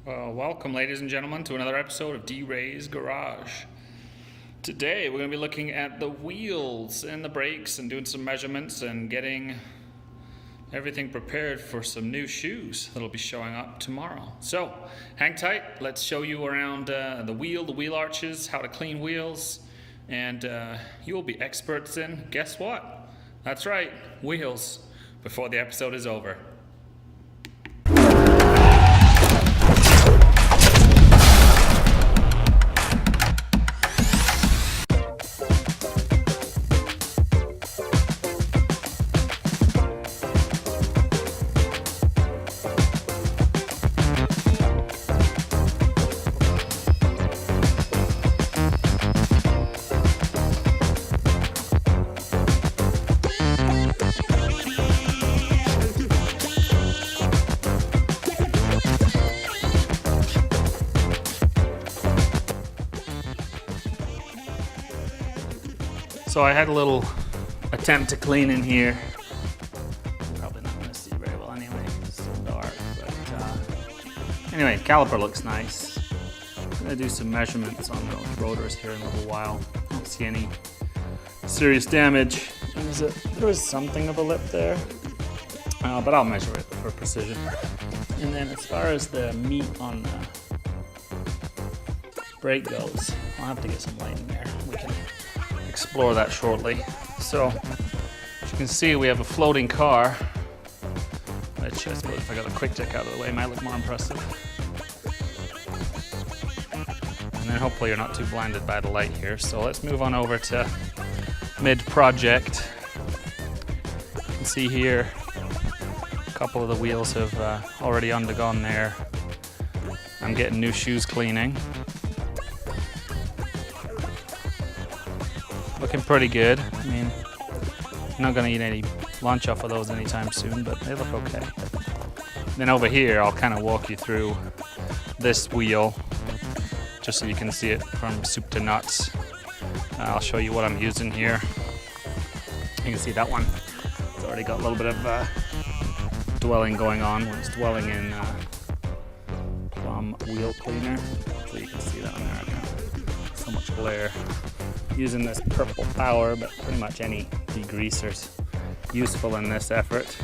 Well, welcome, ladies and gentlemen, to another episode of D-Ray's Garage. Today, we're going to be looking at the wheels and the brakes and doing some measurements and getting everything prepared for some new shoes that'll be showing up tomorrow. So, hang tight. Let's show you around the wheel arches, how to clean wheels, and you will be experts in, guess what? That's right, wheels, before the episode is over. So I had a little attempt to clean in here. Probably not going to see very well anyway, it's so dark. But anyway, caliper looks nice. I'm going to do some measurements on those rotors here in a little while. I don't see any serious damage. And there is something of a lip there, but I'll measure it for precision. And then as far as the meat on the brake goes, I'll have to get some light in there. We can explore that shortly. So, as you can see, we have a floating car, which I suppose if I got a quick check out of the way might look more impressive. And then hopefully you're not too blinded by the light here. So let's move on over to mid-project. You can see here a couple of the wheels have already undergone there. I'm getting new shoes cleaning. Looking pretty good. I mean, I'm not going to eat any lunch off of those anytime soon, but they look okay. Then over here, I'll kind of walk you through this wheel, just so you can see it from soup to nuts. I'll show you what I'm using here. You can see that one. It's already got a little bit of dwelling going on. It's dwelling in plum wheel cleaner. So you can see that on there. So much glare. Using this purple power, but pretty much any degreaser's useful in this effort.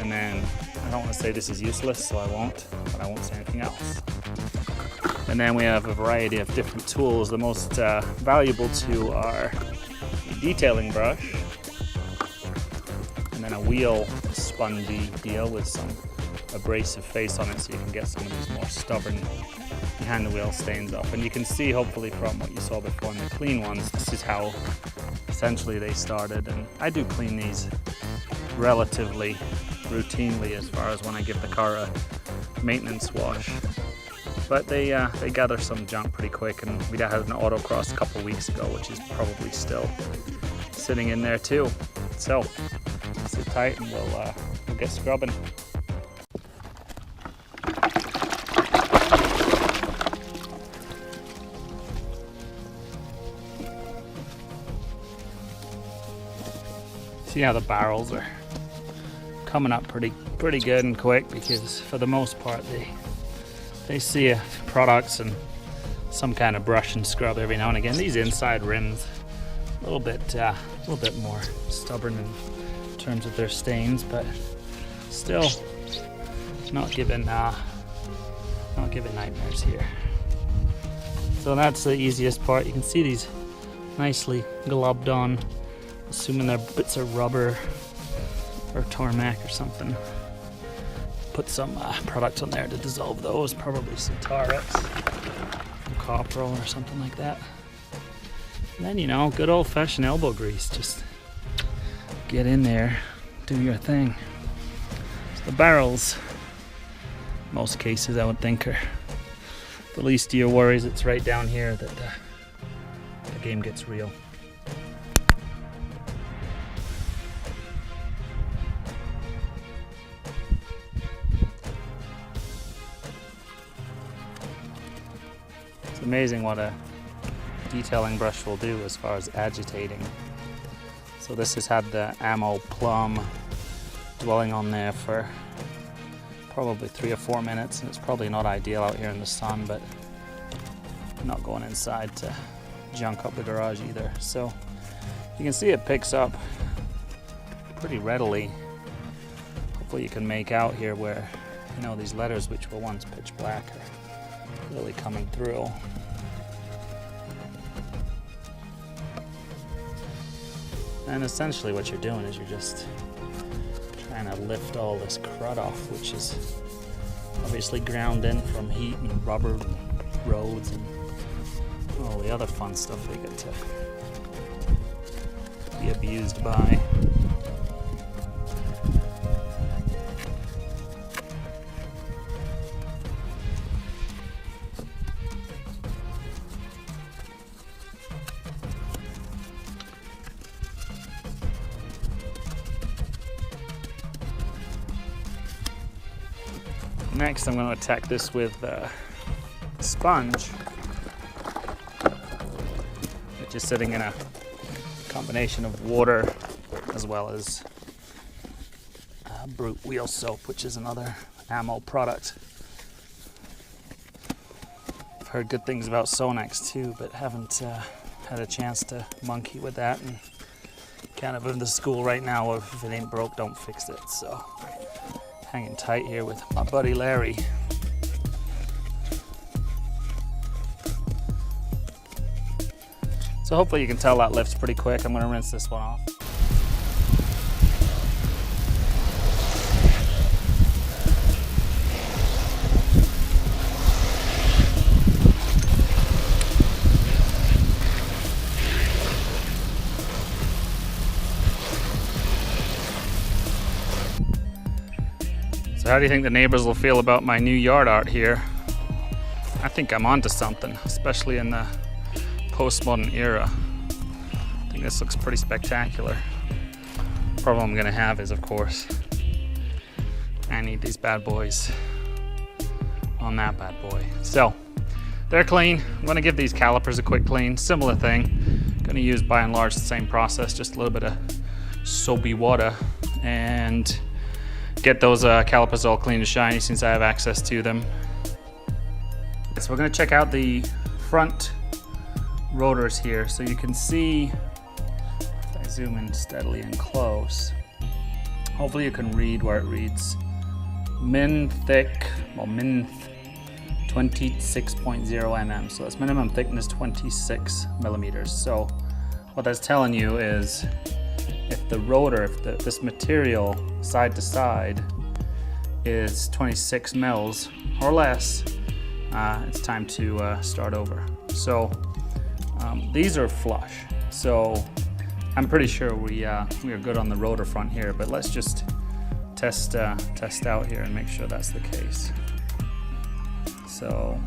And then I don't want to say this is useless, so I won't, but I won't say anything else. And then we have a variety of different tools. The most valuable two are a detailing brush and then a wheel spongy deal with some abrasive face on it, so you can get some of these more stubborn behind the wheel stains off. And you can see, hopefully, from what you saw before in the clean ones, this is how essentially they started. And I do clean these relatively routinely as far as when I give the car a maintenance wash. But they gather some junk pretty quick, and we had an autocross a couple weeks ago, which is probably still sitting in there too. So sit tight and we'll get scrubbing. See how the barrels are coming up pretty good and quick, because for the most part they see products and some kind of brush and scrub every now and again. These inside rims a little bit more stubborn in terms of their stains, but still not giving nightmares here. So that's the easiest part. You can see these nicely glubbed on. Assuming they're bits of rubber or tarmac or something. Put some product on there to dissolve those, probably some Tarex, some Copperol or something like that. And then, you know, good old-fashioned elbow grease. Just get in there, do your thing. So the barrels, most cases I would think, are the least of your worries. It's right down here that the game gets real. It's amazing what a detailing brush will do as far as agitating. So this has had the ammo plum dwelling on there for probably 3 or 4 minutes, and it's probably not ideal out here in the sun, but I'm not going inside to junk up the garage either. So you can see it picks up pretty readily. Hopefully you can make out here where, you know, these letters which were once pitch black are really coming through. And essentially what you're doing is you're just trying to lift all this crud off, which is obviously ground in from heat and rubber and roads and all the other fun stuff they get to be abused by. Next, I'm going to attack this with a sponge, which is sitting in a combination of water as well as Brute wheel soap, which is another ammo product. I've heard good things about Sonex too, but haven't had a chance to monkey with that, and kind of in the school right now of if it ain't broke, don't fix it. So hanging tight here with my buddy Larry. So hopefully you can tell that lifts pretty quick. I'm going to rinse this one off. So how do you think the neighbors will feel about my new yard art here? I think I'm onto something, especially in the postmodern era. I think this looks pretty spectacular. The problem I'm gonna have is, of course, I need these bad boys on that bad boy. So they're clean. I'm gonna give these calipers a quick clean. Similar thing. Gonna use by and large the same process, just a little bit of soapy water, and get those calipers all clean and shiny since I have access to them. So we're going to check out the front rotors here. So you can see, if I zoom in steadily and close, hopefully you can read where it reads min 26.0 mm. So that's minimum thickness 26 millimeters. So what that's telling you is if the rotor, this material side to side is 26 mils or less, it's time to start over. So these are flush, so I'm pretty sure we are good on the rotor front here, but let's just test out here and make sure that's the case. So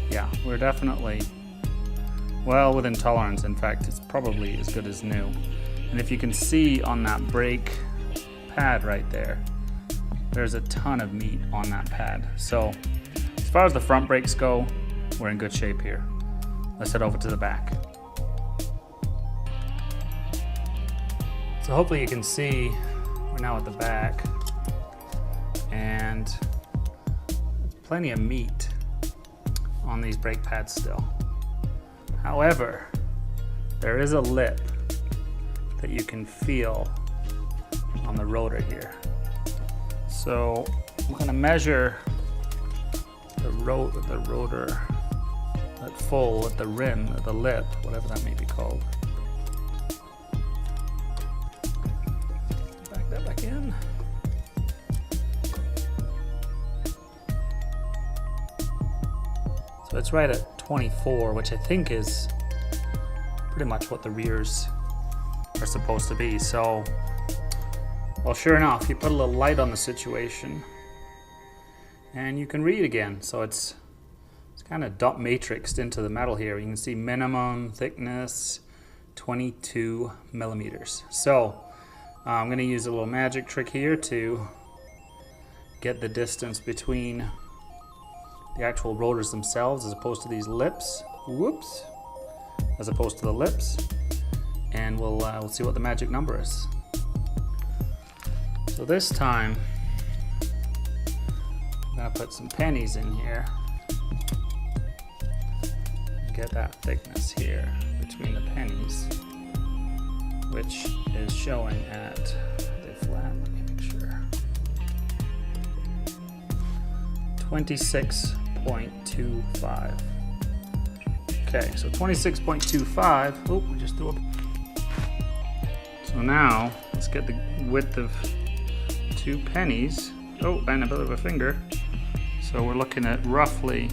yeah, we're definitely well within tolerance. In fact, it's probably as good as new. And if you can see on that brake pad right there, there's a ton of meat on that pad. So as far as the front brakes go, we're in good shape here. Let's head over to the back. So hopefully you can see we're now at the back, and plenty of meat on these brake pads still. However, there is a lip that you can feel on the rotor here. So I'm going to measure the rotor at full at the rim, at the lip, whatever that may be called. Back that back in. So it's right at 24, which I think is pretty much what the rears are supposed to be. So, well, sure enough, you put a little light on the situation and you can read again. So it's kind of dot matrixed into the metal here. You can see minimum thickness 22 millimeters. So I'm going to use a little magic trick here to get the distance between the actual rotors themselves as opposed to these lips. Whoops. As opposed to the lips. And we'll see what the magic number is. So this time, I'm gonna put some pennies in here. Get that thickness here between the pennies, which is showing at the flat, let me make sure, 26.25. Okay, so 26.25. Oh, we just threw up. So now let's get the width of 2 pennies. Oh, and a bit of a finger. So we're looking at roughly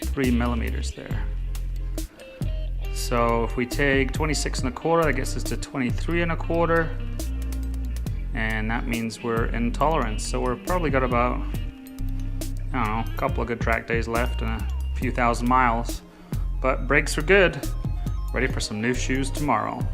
3 millimeters there. So if we take 26 1/4, that gets us to 23 1/4, and that means we're in tolerance. So we're probably got about, I don't know, a couple of good track days left and a few thousand miles. But brakes are good. Ready for some new shoes tomorrow.